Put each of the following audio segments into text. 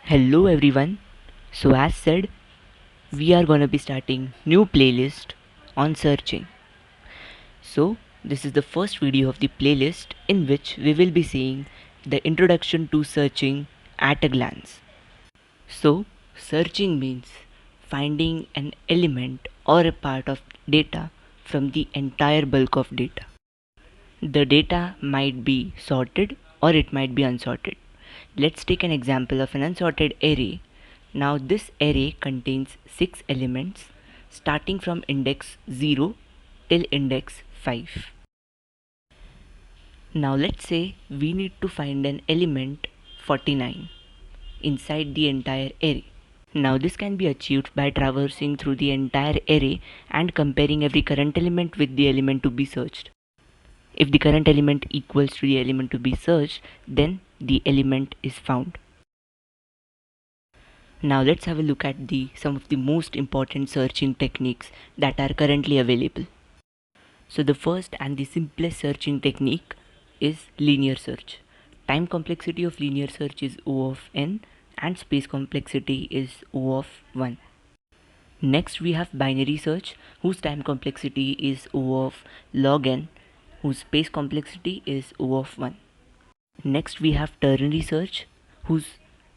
Hello everyone. So as said, we are gonna be starting new playlist on searching. So this is the first video of the playlist in which we will be seeing the introduction to searching at a glance. So searching means finding an element or a part of data from the entire bulk of data. The data might be sorted or it might be unsorted. Let's take an example of an unsorted array. Now this array contains 6 elements starting from index 0 till index 5. Now let's say we need to find an element 49 inside the entire array. Now this can be achieved by traversing through the entire array and comparing every current element with the element to be searched. If the current element equals to the element to be searched, then the element is found. Now let's have a look at some of the most important searching techniques that are currently available. So the first and the simplest searching technique is linear search. Time complexity of linear search is O of n and space complexity is O of 1. Next we have binary search, whose time complexity is O of log n, whose space complexity is O of 1. Next we have ternary search, whose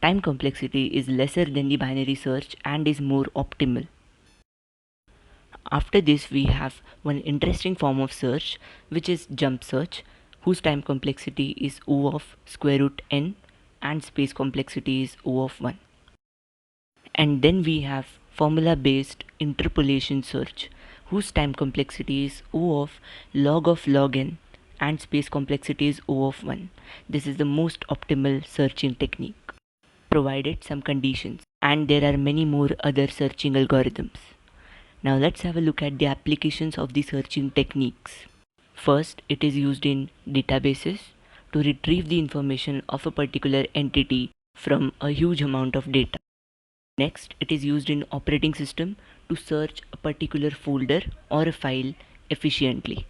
time complexity is lesser than the binary search and is more optimal. After this we have one interesting form of search, which is jump search, whose time complexity is O of square root n and space complexity is O of 1. And then we have formula based interpolation search, whose time complexity is O of log n and space complexity is O of 1. This is the most optimal searching technique, provided some conditions, and there are many more other searching algorithms. Now let's have a look at the applications of the searching techniques. First, it is used in databases to retrieve the information of a particular entity from a huge amount of data. Next, it is used in operating system to search a particular folder or a file efficiently.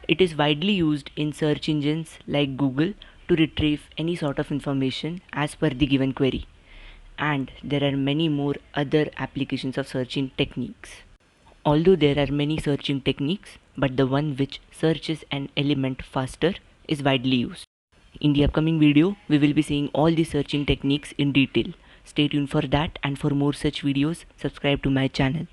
It is widely used in search engines like Google to retrieve any sort of information as per the given query. And there are many more other applications of searching techniques. Although there are many searching techniques, but the one which searches an element faster is widely used. In the upcoming video, we will be seeing all the searching techniques in detail. Stay tuned for that, and for more such videos, subscribe to my channel.